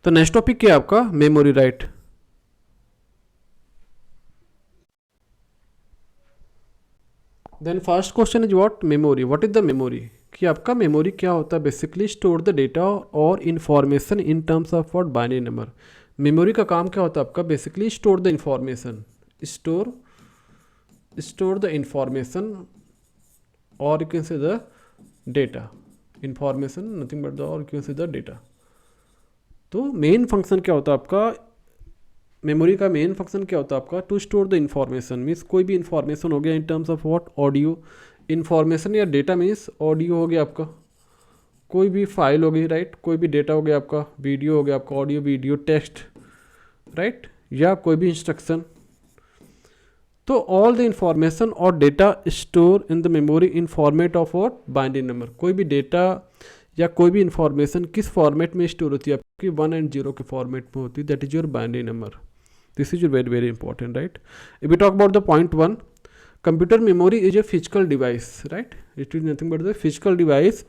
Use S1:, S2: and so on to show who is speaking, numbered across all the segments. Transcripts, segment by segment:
S1: तो next topic क्या है आपका, memory right. Then first question is what memory, what is the memory, कि आपका मेमोरी क्या होता है। बेसिकली स्टोर द डेटा और information in terms of what binary number. Memory का काम क्या होता है आपका, basically store the information, store the information और you can say the data, information nothing but the और you can say the data. तो मेन फंक्शन क्या होता है आपका, मेमोरी का मेन फंक्शन क्या होता है आपका, to store the information, means कोई भी इन्फॉर्मेशन हो गया in terms of what audio information, या डेटा मीन्स ऑडियो हो गया आपका, कोई भी फाइल हो गई राइट, कोई भी डेटा हो गया आपका, वीडियो हो गया आपका, ऑडियो वीडियो टेक्स्ट राइट, या कोई भी इंस्ट्रक्शन। तो ऑल द इंफॉर्मेशन और data store in the memory in format of what binary number. कोई भी डेटा या कोई भी इंफॉर्मेशन किस फॉर्मेट में स्टोर होती है आपकी, 1 और 0 के फॉर्मेट में होती है, that is your binary number. This is very very important, right? If we talk about the point 1, computer memory is a physical device, right? It is nothing but the physical device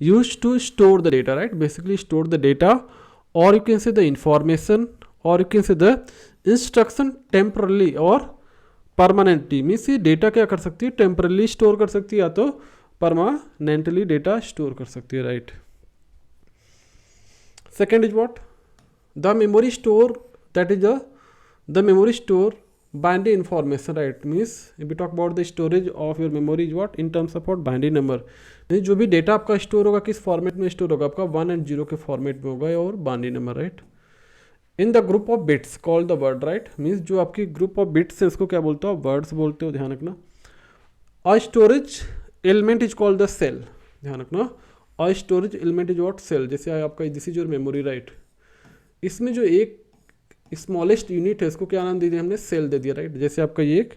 S1: used to store the data, right? Basically store the data, or you can say the information, or you can say the instruction temporarily or permanently। Means ये data क्या कर सकती है, temporarily store कर सकती है या तो परमानेंटली डेटा स्टोर कर सकती है, right. Second is what, the memory store, that is the memory store binary information, right? Means if we talk about the storage of your memory is what in terms of what binary number, जो भी data आपका store होगा किस format में store होगा आपका, 1 और 0 के फॉर्मेट में होगा और binary number, right. In the group of bits called the word, right. Means जो आपकी ग्रुप ऑफ बिट्स है उसको क्या बोलते हो, वर्ड्स बोलते हो, ध्यान रखना। A storage element is called the cell, ध्यान रखना। A storage element is what, cell. जैसे आपका this is your memory, right. इसमें जो एक स्मॉलेस्ट यूनिट है इसको क्या नाम दे दिया हमने, सेल दे दिया, राइट। जैसे आपका ये एक,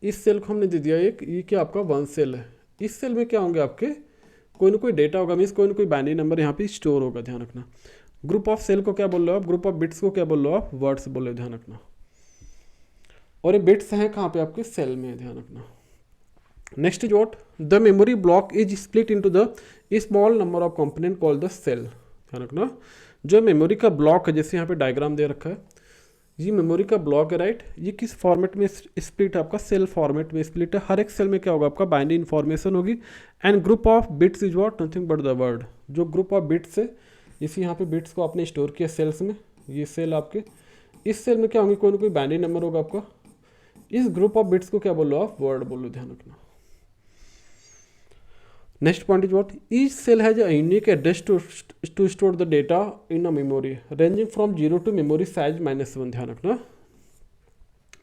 S1: इस सेल को हमने दे दिया एक, ये क्या आपका 1 सेल है। इस सेल में क्या होंगे आपके, कोई ना कोई डेटा होगा, मीन्स कोई ना कोई बाइनरी नंबर यहाँ पे स्टोर होगा, ध्यान रखना। ग्रुप ऑफ सेल को क्या बोल रहे हो आप, ग्रुप ऑफ बिट्स को क्या बोल रहे हो आप, वर्ड्स बोल रहे हो, ध्यान रखना। और ये बिट्स हैं कहाँ पे आपके, सेल में, ध्यान रखना। Next is what, the memory block is split into the small number of component called the cell, ध्यान रखना। जो मेमोरी का ब्लॉक है, जैसे यहाँ पे डायग्राम दे रखा है, ये मेमोरी का ब्लॉक है, राइट। ये किस फॉर्मेट में स्प्लिट है आपका, सेल फॉर्मेट में स्प्लिट है। हर एक सेल में क्या होगा आपका, बाइनरी इन्फॉर्मेशन होगी। And group of bits is what, nothing but the word. जो ग्रुप ऑफ बिट्स है, इसी यहाँ पे बिट्स को आपने स्टोर किया सेल्स में, ये सेल आपके, इस सेल में क्या होंगे, कोई ना कोई बाइनरी नंबर होगा आपका। इस ग्रुप ऑफ बिट्स को क्या बोलो आप, वर्ड बोलो, ध्यान रखना। Next point is what, each cell has a unique address to store the data in a memory ranging from 0 to memory size -1, ध्यान रखना।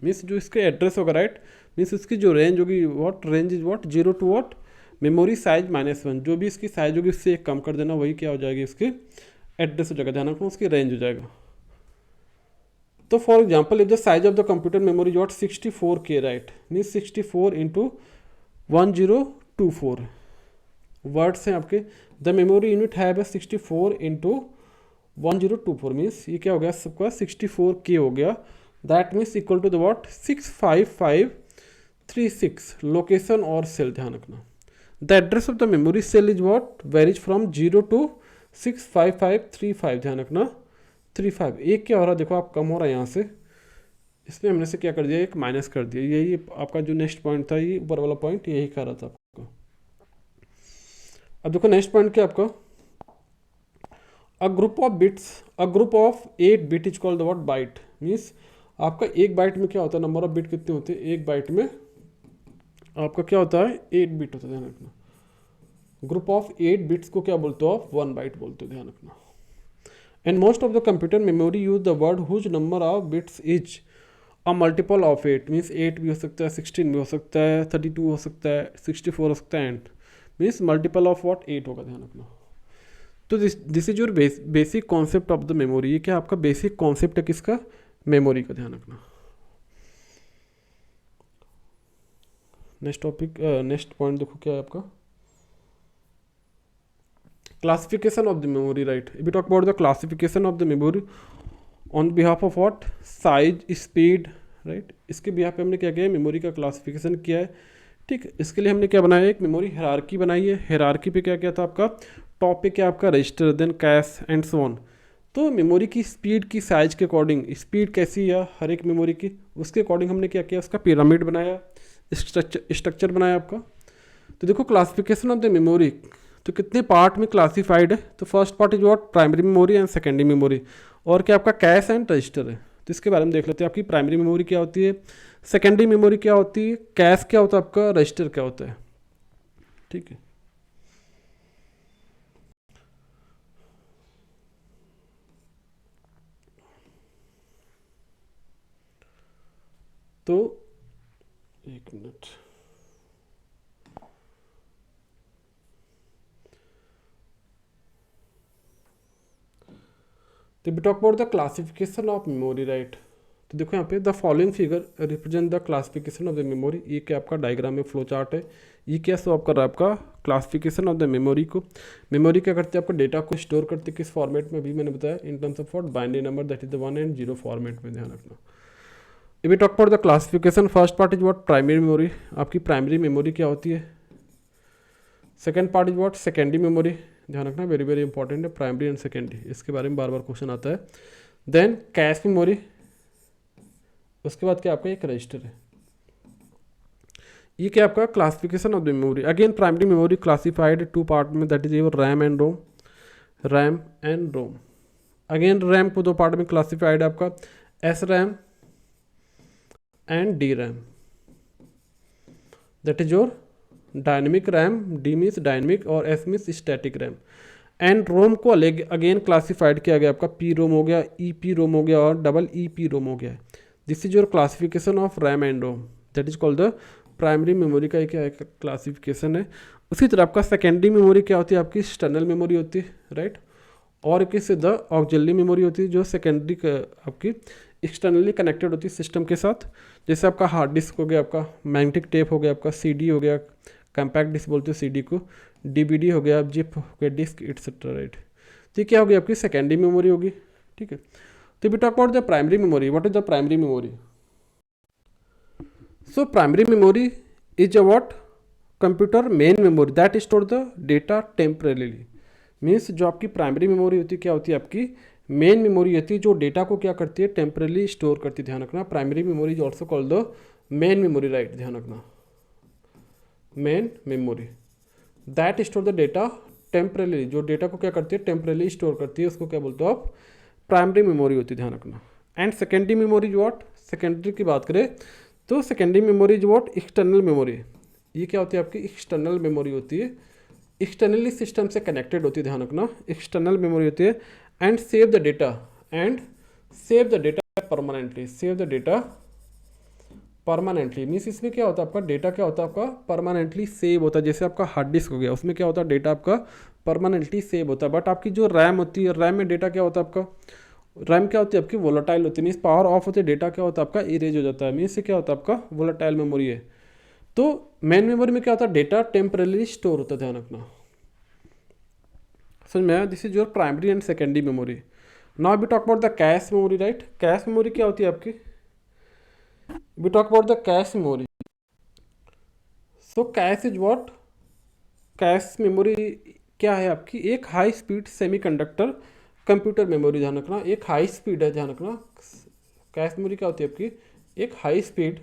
S1: मीन्स जो इसके एड्रेस होगा, राइट, मीन्स इसकी जो रेंज होगी, what range is what, 0 to what memory size -1। जो भी इसकी साइज होगी उससे एक कम कर देना, वही क्या हो जाएगी, इसकी एड्रेस हो जाएगा, ध्यान रखना, उसकी रेंज हो जाएगा। तो for example if the size of the computer memory is what 64K, right, means 64 into 1024 words हैं आपके। द मेमोरी यूनिट है 64 इंटू 1024, मीन्स ये क्या हो गया सबका 64K हो गया। That means equal to the what 65536 location और सेल, ध्यान रखना। The address of the memory cell is what varies from 0 to 65535, ध्यान रखना 35। एक क्या हो रहा है देखो आप, कम हो रहा है यहाँ से, इसमें हमने से क्या कर दिया, एक माइनस कर दिया। यही आपका जो नेक्स्ट पॉइंट था, ये ऊपर वाला पॉइंट यही कर रहा था आपको। अब देखो नेक्स्ट पॉइंट क्या आपका, a group of bits, a group of 8 bit is called the what byte. Means आपका एक बाइट में क्या होता है, नंबर ऑफ बिट कितने होते हैं, एक बाइट में आपका क्या होता है, 8 बिट होता है, ध्यान रखना। ग्रुप ऑफ 8 बिट्स को क्या बोलते हो आप, 1 बाइट बोलते हो, ध्यान रखना। And most of the computer memory use the word whose number of bits is a multiple of 8। Means 8 भी हो सकता है, 16 भी हो सकता है, 32 हो सकता है, 64 हो सकता है, and means multiple of what 8 होगा, ध्यान रखना। तो this is your basic concept of the memory. ये क्या आपका बेसिक कॉन्सेप्ट है किसका, मेमोरी का, ध्यान रखना। नेक्स्ट टॉपिक, नेक्स्ट पॉइंट देखो क्या है आपका, classification of the memory, right. If we talk about the classification of the memory on behalf of what, size, speed, right. इसके बिहाफ पे हमने क्या किया है, मेमोरी का क्लासिफिकेशन किया है, ठीक। इसके लिए हमने क्या बनाया, एक मेमोरी हायरार्की बनाई है। हायरार्की पे क्या क्या था आपका, टॉप पे क्या आपका register, then cache and so on. तो मेमोरी की स्पीड की साइज के अकॉर्डिंग, स्पीड कैसी है हर एक मेमोरी की, उसके अकॉर्डिंग हमने क्या किया, उसका पिरामिड बनाया, स्ट्रक्चर बनाया आपका। तो देखो क्लासिफिकेशन ऑफ द मेमोरी, तो कितने पार्ट में क्लासिफाइड है, तो first part is what, primary memory and secondary memory, और क्या आपका कैश एंड रजिस्टर है। तो इसके बारे में देख लेते हैं, आपकी प्राइमरी मेमोरी क्या होती है, सेकेंडरी मेमोरी क्या होती है, कैश क्या होता है आपका, रजिस्टर क्या होता है। ठीक है, तो एक मिनट, तो we talk about the classification of memory, right. तो देखो यहाँ पे the following figure represent the classification of the memory, ये क्या आपका डायग्राम में फ्लो चार्ट है, ये क्या शो आप कर रहा है आपका क्लासिफिकेशन ऑफ द मेमोरी को। मेमोरी क्या करते हैं, आपका डेटा को स्टोर करते हैं किस फॉर्मेट में, भी मैंने बताया, in terms of what, binary number, that is the 1 and 0 format में, ध्यान रखना। If we talk about the classification, first part is what, primary memory, आपकी प्राइमरी मेमोरी क्या होती है। Second part is what, secondary memory, ध्यान रखना, very very important है, प्राइमरी एंड सेकेंडरी, इसके बारे में बार बार क्वेश्चन आता है। देन कैश मेमोरी, उसके बाद क्या आपका एक रजिस्टर है। ये क्या आपका classification of the memory. Again primary memory classified two part में, that is your RAM and ROM, RAM and ROM. Again RAM को दो पार्ट में क्लासिफाइड है आपका, S RAM and D RAM, that is your dynamic RAM, D means dynamic और S means static RAM. And ROM को अलग again classified किया गया, आपका पी रोम हो गया, ई पी रोम हो गया और डबल ई पी रोम हो गया। This is your classification of RAM and ROM, that is called the primary memory का क्या क्लासिफिकेशन है। उसी तरह आपका सेकेंडरी मेमोरी क्या होती है, आपकी एक्सटर्नल मेमोरी होती है, राइट। और किसी द ऑक्सिलरी मेमोरी होती है जो सेकेंडरी आपकी एक्सटर्नली कनेक्टेड होती है सिस्टम के साथ, जैसे आपका हार्ड डिस्क हो गया, आपका मैग्नेटिक टेप हो गया, आपका सीडी हो गया, कम्पैक्ट डिस्क बोलते हो सीडी को, डीवीडी हो गया, जिप हो गया, डिस्क एटसेट्रा, राइट। तो ये क्या होगी, आपकी सेकेंडरी मेमोरी होगी, ठीक है। तो we talk about the primary memory, what is the primary memory. So primary memory is a what, computer main memory that store the data temporarily, means जो आपकी प्राइमरी मेमोरी होती है क्या होती है, आपकी मेन मेमोरी होती है जो डेटा को क्या करती है, टेम्परेली स्टोर करती है, ध्यान रखना। Primary memory is also called the main memory, right, ध्यान रखना, main memory that store the data temporarily, जो डेटा को क्या करती है, टेम्परेली स्टोर करती है, उसको क्या बोलते हो आप, प्राइमरी मेमोरी होती है, ध्यान रखना। And secondary memory is what, secondary की बात करें तो secondary memory is what, external memory. ये क्या होती है, आपकी एक्सटर्नल मेमोरी होती है, एक्सटर्नली सिस्टम से कनेक्टेड होती है, ध्यान रखना, एक्सटर्नल मेमोरी होती है। And save the data, and save the data permanently, save the data permanently, means इसमें क्या होता है, आपका डेटा क्या होता है, आपका परमानेंटली सेव होता है। जैसे आपका हार्ड डिस्क हो गया, उसमें क्या होता है, डेटा आपका परमानेंटली सेव होता है। बट आपकी जो रैम होती है, रैम में डेटा क्या होता है, आपका रैम क्या होती है, आपकी वोलेटाइल होती है, मीन्स पावर ऑफ होती है, डेटा क्या होता है, आपका इरेज हो जाता है, मीन्स से क्या होता है, आपका वोलेटाइल मेमोरी है। तो मेन मेमोरी में क्या होता है, डेटा टेम्परेली स्टोर होता है, ध्यान रखना, समझ में आया। This is your primary and secondary memory. Now we talk about the cache memory, right. Cache memory क्या होती है आपकी, we talk about the cache memory. So cache is what, cache memory क्या है आपकी, एक high speed semiconductor computer memory, ध्यान रखना, एक हाई स्पीड है, ध्यान रखना। कैश मेमोरी क्या होती है आपकी, एक high speed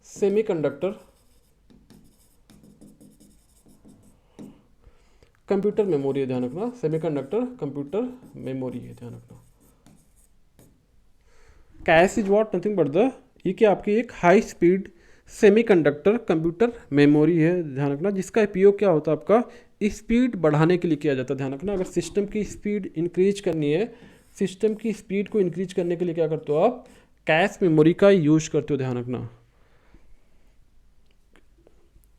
S1: semiconductor computer memory है, ध्यान रखना, सेमीकंडक्टर कंप्यूटर मेमोरी है, ध्यान रखना। Cash is what, nothing but the, ये क्या आपकी एक high speed semiconductor computer memory है, ध्यान रखना, जिसका उपयोग क्या होता है, आपका स्पीड बढ़ाने के लिए किया जाता है, ध्यान रखना। अगर सिस्टम की स्पीड इंक्रीज करनी है, सिस्टम की स्पीड को इंक्रीज करने के लिए क्या करते हो आप, कैश मेमोरी का यूज करते हो, ध्यान रखना।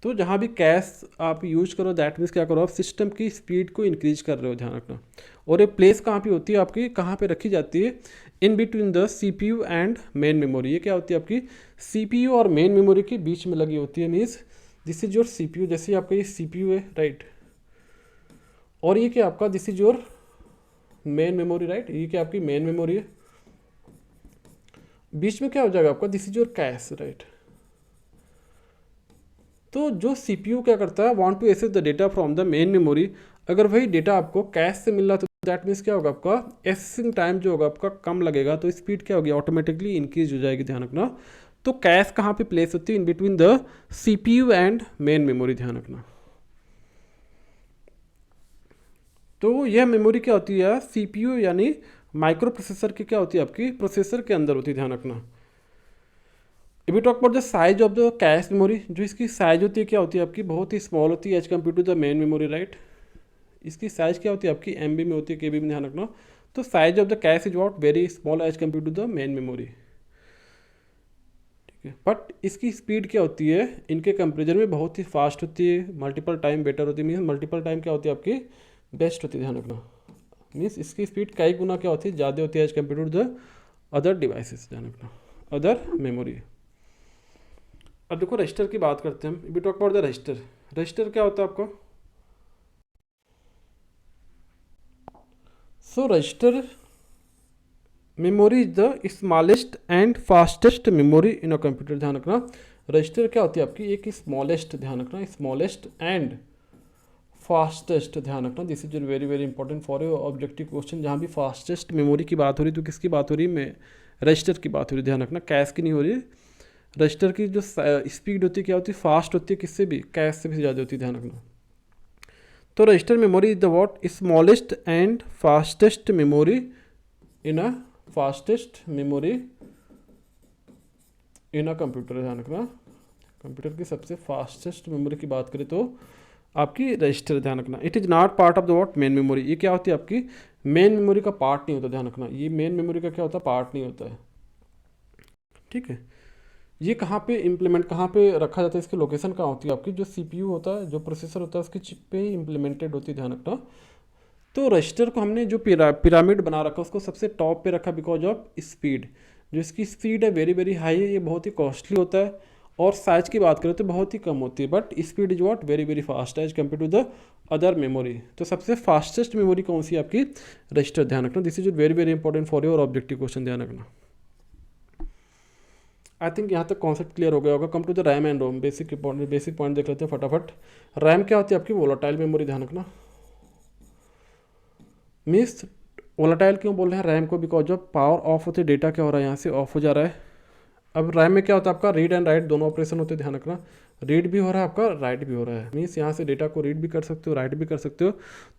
S1: तो जहाँ भी कैश आप यूज करो, दैट मीन्स क्या करो आप, सिस्टम की स्पीड को इंक्रीज कर रहे हो, ध्यान रखना। और ये प्लेस कहाँ पे होती है आपकी, कहाँ पे रखी जाती है, in between the CPU and main memory. ये क्या होती है आपकी, सीपीयू और मेन मेमोरी के बीच में लगी होती है, means this is your CPU, जैसे आपका ये सीपीयू है, राइट। और ये क्या आपका, this is your main memory, right. ये क्या आपकी मेन मेमोरी है, बीच में क्या हो जाएगा आपका, this is your cache, right. तो जो सीपीयू क्या करता है, want to access the data from the main memory, अगर वही डेटा आपको कैश से मिल रहा तो दैट मीन्स क्या होगा आपका एक्सेसिंग टाइम जो होगा आपका कम लगेगा, तो स्पीड क्या होगी ऑटोमेटिकली इंक्रीज हो जाएगी, ध्यान रखना। तो कैश कहाँ पे प्लेस होती है, in between the CPU and main memory, ध्यान रखना। तो यह मेमोरी क्या होती है, सीपीयू यानी माइक्रो प्रोसेसर की क्या होती है आपकी प्रोसेसर के अंदर होती है, ध्यान रखना। If you talk about the size of the cache memory, जो इसकी साइज होती है क्या होती है आपकी बहुत ही स्मॉल होती है as compare to the main memory, right. इसकी साइज क्या होती है आपकी एमबी में होती है, केबी में, ध्यान रखना। तो size of the cache is what very small as compare to the main memory, ठीक है। बट इसकी स्पीड क्या होती है इनके कंपेरिजन में बहुत ही फास्ट होती है, मल्टीपल टाइम बेटर होती है, मीन्स मल्टीपल टाइम क्या होती है आपकी बेस्ट होती है, ध्यान रखना। मीन्स इसकी स्पीड कई गुना क्या होती है ज़्यादा होती है as compare to the other devices, ध्यान रखना, अदर मेमोरी। अब देखो रजिस्टर की बात करते हैं हम। We talk about the register. Register क्या होता है आपको, so register memory is the smallest and fastest memory in a computer, ध्यान रखना। रजिस्टर क्या होती है आपकी एक स्मॉलेस्ट, ध्यान रखना, स्मॉलेस्ट एंड फास्टेस्ट, ध्यान रखना। This is very very important for your objective question. जहाँ भी फास्टेस्ट मेमोरी की बात हो रही तो किसकी बात हो रही है, रजिस्टर की बात हो रही, ध्यान रखना, कैश की नहीं हो रही। रजिस्टर की जो स्पीड होती है क्या होती है फास्ट होती है, किससे भी कैश से भी ज़्यादा होती है, ध्यान रखना। तो register memory is the what smallest and fastest memory in a computer, ध्यान रखना। कंप्यूटर की सबसे फास्टेस्ट मेमोरी की बात करें तो आपकी रजिस्टर, ध्यान रखना। It is not part of the what main memory, ये क्या होती है आपकी मेन मेमोरी का पार्ट नहीं होता, ध्यान रखना। ये मेन मेमोरी का क्या होता है पार्ट नहीं होता है, ठीक है। ये कहाँ पे इम्प्लीमेंट कहाँ पे रखा जाता है, इसकी लोकेशन कहाँ होती है आपकी जो सीपीयू होता है जो प्रोसेसर होता है उसकी चिप पे ही इम्प्लीमेंटेड होती है, ध्यान रखना। तो रजिस्टर को हमने जो पिरामिड बना रखा उसको सबसे टॉप पे रखा बिकॉज ऑफ स्पीड। जो इसकी स्पीड है वेरी वेरी हाई है, ये बहुत ही कॉस्टली होता है। और साइज की बात करें तो बहुत ही कम होती है, but speed is what very very fast as compare to the other memory. तो सबसे फास्टेस्ट मेमोरी कौन सी आपकी रजिस्टर, ध्यान रखना। This is very very important for your objective question, ध्यान रखना। आई थिंक यहाँ तक कॉन्सेप्ट क्लियर हो गया होगा। Come to the RAM and ROM, basic point देख लेते हैं फटाफट। रैम क्या होती है आपकी वोलाटाइल मेमोरी, ध्यान रखना। मीन्स वोलाटाइल क्यों बोल रहे हैं रैम को, बिकॉज ऑफ पावर ऑफ होते डेटा क्या हो रहा है यहाँ से ऑफ हो जा रहा है। अब रैम में क्या होता है आपका रीड एंड राइट दोनों ऑपरेशन होते हैं, ध्यान रखना। रीड भी हो रहा है आपका राइट भी हो रहा है, मीन्स यहाँ से डेटा को रीड भी कर सकते हो राइट भी कर सकते हो।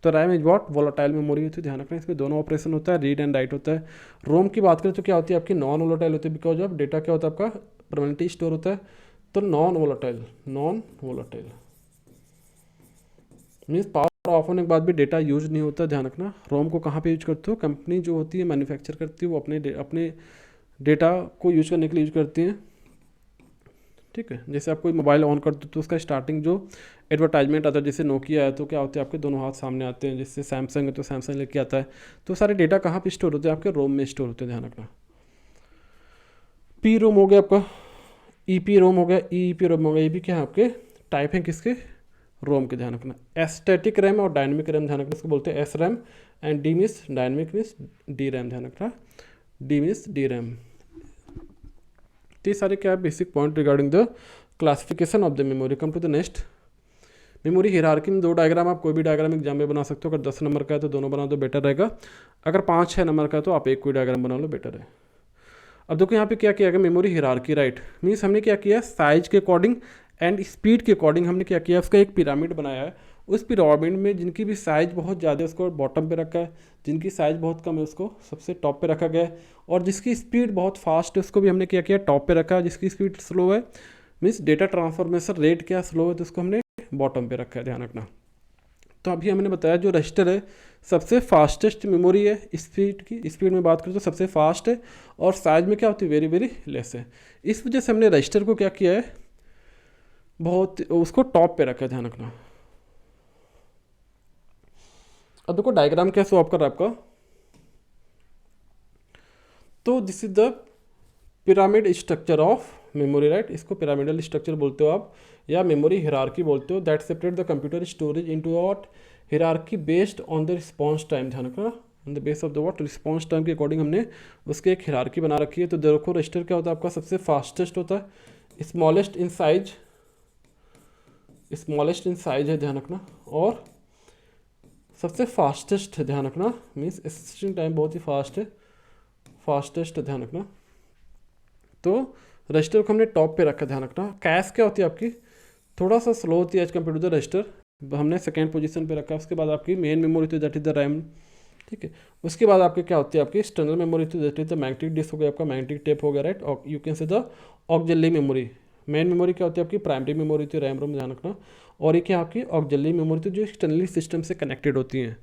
S1: तो RAM is what volatile memory होती है, ध्यान रखना। इसमें दोनों ऑपरेशन होता है, रीड एंड राइट होता है। रोम की बात करें तो क्या होती है आपकी नॉन वोलाटाइल होती है, बिकॉज ऑफ डेटा क्या होता है आपका परमानेंटली स्टोर होता है। तो non volatile means power of होने के बाद भी डेटा यूज नहीं होता, ध्यान रखना। रोम को कहाँ पे यूज करते हो, कंपनी जो होती है मैन्युफैक्चर करती है वो अपने डेटा को यूज करने के लिए यूज करती हैं, ठीक है। जैसे आप कोई मोबाइल ऑन करते हो तो उसका स्टार्टिंग जो एडवर्टाइजमेंट आता है, जैसे नोकिया है तो क्या होते हैं आपके दोनों हाथ सामने आते हैं, जैसे सैमसंग है तो सैमसंग लेके आता है। तो सारे डेटा कहाँ पे स्टोर होते हैं आपके रोम में स्टोर होते हैं, ध्यान रखना। पी रोम हो गया आपका, ई पी रोम हो गया, ई पी रोम हो गया, ये भी क्या है आपके टाइप हैं किसके रोम के, ध्यान रखना। एस्थेटिक रैम और डायनेमिक रैम, ध्यान रखना। इसको बोलते हैं S RAM and D means dynamic means D RAM, ध्यान रखना। D means D RAM. तो ये सारे क्या है basic point regarding the classification of the memory. Come to the next memory hierarchy में दो डायग्राम, आप कोई भी डायग्राम एग्जाम में बना सकते हो। अगर 10 नंबर का है तो दोनों बना दो बेटर रहेगा, अगर 5-6 नंबर का है तो आप एक कोई डायग्राम बना लो बेटर है। अब देखो यहाँ पे क्या किया गया मेमोरी हिरार्की, राइट। मीन्स हमने क्या किया साइज के अकॉर्डिंग एंड स्पीड के अकॉर्डिंग हमने क्या किया उसका एक पिरामिड बनाया है। उस पिरामिड में जिनकी भी साइज बहुत ज़्यादा है उसको बॉटम पे रखा है, जिनकी साइज बहुत कम है उसको सबसे टॉप पे रखा गया है, और जिसकी स्पीड बहुत फास्ट है उसको भी हमने क्या किया टॉप पे रखा है। जिसकी स्पीड स्लो है मीन्स डेटा ट्रांसफॉर्मेशन रेट क्या स्लो है तो उसको हमने बॉटम पे रखा है, ध्यान रखना। तो अभी हमने बताया जो रजिस्टर है सबसे फास्टेस्ट मेमोरी है, स्पीड की स्पीड में बात करें तो सबसे फास्ट है, और साइज में क्या होती है वेरी वेरी लेस है। इस वजह से हमने रजिस्टर को क्या किया है बहुत उसको टॉप पे रखा है, ध्यान रखना। अब देखो डायग्राम क्या शो अप कर रहा है आपका। तो this is the pyramid structure of memory, right. इसको पिरामिडल स्ट्रक्चर बोलते हो आप या मेमोरी हिरार्की बोलते हो। That separate the computer storage into what hierarchy based on the response time, ध्यान रखना। On the base of the what response time के अकॉर्डिंग हमने उसके एक हिरार्की बना रखी है। तो देखो रजिस्टर क्या होता है आपका सबसे फास्टेस्ट होता है, स्मॉलेस्ट इन साइज है, ध्यान रखना, और सबसे फास्टेस्ट ध्यान रखना, मीन्स एसेसिंग टाइम बहुत ही फास्ट है, फास्टेस्ट ध्यान रखना। तो रजिस्टर को हमने टॉप पे रखा, ध्यान रखना। कैश क्या होती है आपकी, थोड़ा सा स्लो होती है as compare to the register, हमने सेकेंड पोजीशन पे रखा है। उसके बाद आपकी मेन मेमोरी होती है दैट इज द रैम, ठीक है। उसके बाद आपकी क्या होती है, आपकी एक्सटर्नल मेमोरी होती है that is the magnetic disk हो गया, आपका मैग्नेटिक टेप हो गया, राइट। और you can say the auxiliary memory. Main memory क्या होती है आपकी, प्राइमरी मेमोरी होती है रैम रोम, ध्यान रखना। और ये क्या आपकी ऑक्सिलरी मेमोरी होती है जो एक्सटर्नली सिस्टम से कनेक्टेड होती हैं।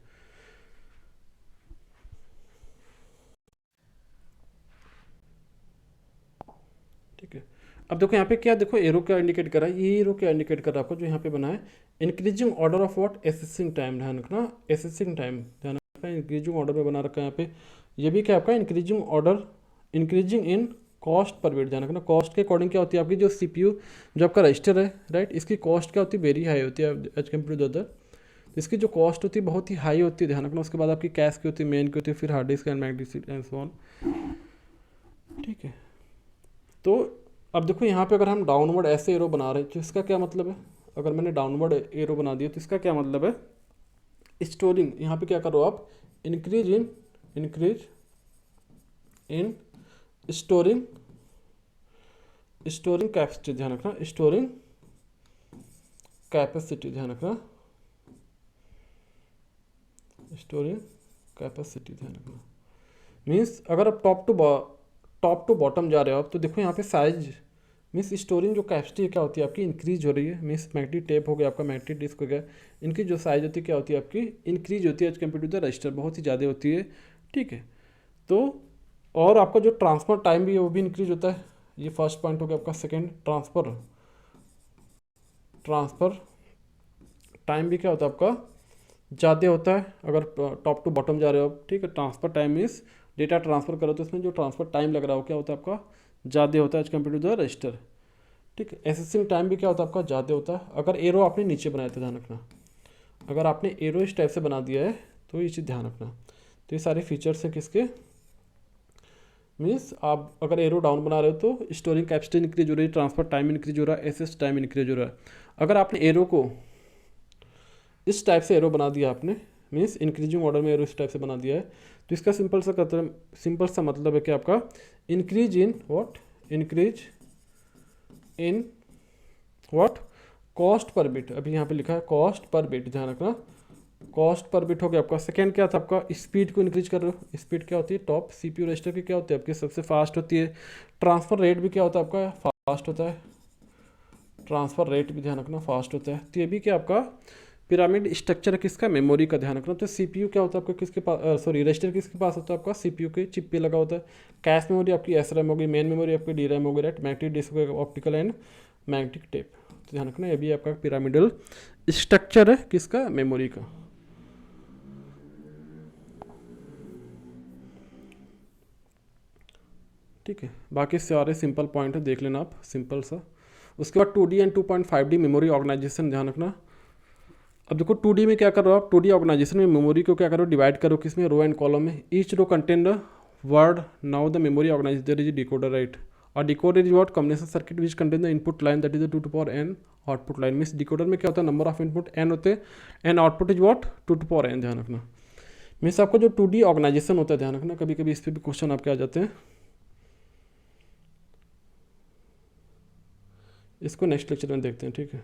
S1: ठीक है, अब देखो यहाँ पे क्या, देखो एरो क्या इंडिकेट कर रहा है, ये एरो क्या इंडिकेट कर रहा है आपको जो यहाँ पे बना है, increasing order of what, assessing time, ध्यान रखना। एसेसिंग टाइम ध्यान रखना, इंक्रीजिंग ऑर्डर में बना रखा है यहाँ पे। ये भी क्या आपका increasing order, increasing in cost per bit, ध्यान रखना। कॉस्ट के अकॉर्डिंग क्या होती है आपकी जो सीपीयू जो आपका रजिस्टर है, राइट, इसकी कॉस्ट क्या होती है, वेरी हाई होती है एज कम्पेयर टू अदर। इसकी जो कॉस्ट होती है बहुत ही हाई होती है, ध्यान रखना। उसके बाद आपकी कैश की होती है, मेन की होती है, फिर hard disk and magnetic and so on, ठीक है। तो अब देखो यहाँ पे अगर हम डाउनवर्ड ऐसे एरो बना रहे हैं तो इसका क्या मतलब है, अगर मैंने डाउनवर्ड एरो बना दिया तो इसका क्या मतलब है, स्टोरिंग, यहाँ पे क्या करो आप, increase in storing, storing capacity, ध्यान रखना, स्टोरिंग कैपेसिटी, ध्यान रखना, स्टोरिंग कैपेसिटी, ध्यान रखना। मीन्स अगर आप टॉप टू बॉटम जा रहे हो आप, तो देखो यहाँ पे साइज मीन्स स्टोरिंग जो कैपेसिटी क्या होती है आपकी, इंक्रीज हो रही है। मीन्स मैग्नेटिक टेप हो गया, आपका मैग्नेटिक डिस्क हो गया, इनकी जो साइज होती है क्या होती है आपकी, इंक्रीज होती है as compare to the register, बहुत ही ज़्यादा होती है, ठीक है। तो और आपका जो ट्रांसफर टाइम भी है वो भी इंक्रीज होता है। ये फर्स्ट पॉइंट हो गया आपका। सेकेंड, ट्रांसफ़र टाइम भी क्या होता है आपका, ज़्यादा होता है अगर टॉप टू बॉटम जा रहे हो आप, ठीक है। Transfer time means data transfer करो तो इसमें जो ट्रांसफ़र टाइम लग रहा हो क्या होता है आपका, ज़्यादा होता है as compare to the register, ठीक है। एसेसिंग टाइम भी क्या होता है आपका, ज़्यादा होता है। अगर एरो आपने नीचे बनाया था, ध्यान रखना, अगर आपने एरो इस टाइप से बना दिया है तो ये चीज़ ध्यान रखना। तो ये सारे फीचर्स हैं किसके, मीन्स आप अगर एरो डाउन बना रहे हो तो स्टोरिंग कैपेसिटी इंक्रीज हो रही है, ट्रांसफर टाइम इंक्रीज हो रहा है, एसेस टाइम इंक्रीज हो रहा है। अगर आपने एरो को इस टाइप से एरो बना दिया आपने, मीन्स इंक्रीजिंग ऑर्डर में एरो इस टाइप से बना दिया है, तो इसका सिंपल सा मतलब है कि आपका increase in what, increase in what, cost per bit. अभी यहाँ पे लिखा है कॉस्ट पर बिट, ध्यान रखना, कॉस्ट पर बिट हो गया आपका। सेकेंड क्या था आपका, स्पीड को इंक्रीज कर रहे हो। स्पीड क्या होती है, टॉप सीपीयू रजिस्टर की क्या होती है आपकी, सबसे फास्ट होती है। ट्रांसफर रेट भी क्या होता है आपका, फास्ट होता है। ट्रांसफर रेट भी ध्यान रखना फास्ट होता है। तो ये भी क्या आपका पिरामिड स्ट्रक्चर है किसका, मेमोरी का, ध्यान रखना। तो सीपीयू क्या होता है आपका, किसके पास, सॉरी रजिस्टर किसके पास होता है आपका, सीपीयू के चिप पे लगा होता है। कैश मेमोरी आपकी एस रैम होगी, मेन मेमोरी आपकी डी रैम होगी, right. Magnetic disk optical and magnetic tape. तो ध्यान रखना ये भी आपका पिरामिडल स्ट्रक्चर है किसका, मेमोरी का। ठीक है, बाकी सारे सिंपल पॉइंट है, देख लेना आप, सिंपल सा। उसके बाद 2D and 2.5D memory organisation, ध्यान रखना। अब देखो 2D में क्या कर रहे हो आप, 2D ऑर्गेनाइजेशन में मेमोरी को क्या करो, डिवाइड करो किसमें, रो एंड कॉलम में। Each row contain the word, now the memory organize there is decoder, right. और decoder is what, combination circuit which contain the input line that is the 2 to power n output line. Means decoder में क्या होता है, number of input n होते हैं and output is what 2 to power n, ध्यान रखना। Means आपको जो 2D ऑर्गेनाइजेशन होता है, ध्यान रखना, कभी कभी इस पर भी क्वेश्चन आपके आ जाते हैं। इसको नेक्स्ट लेक्चर में देखते हैं, ठीक है।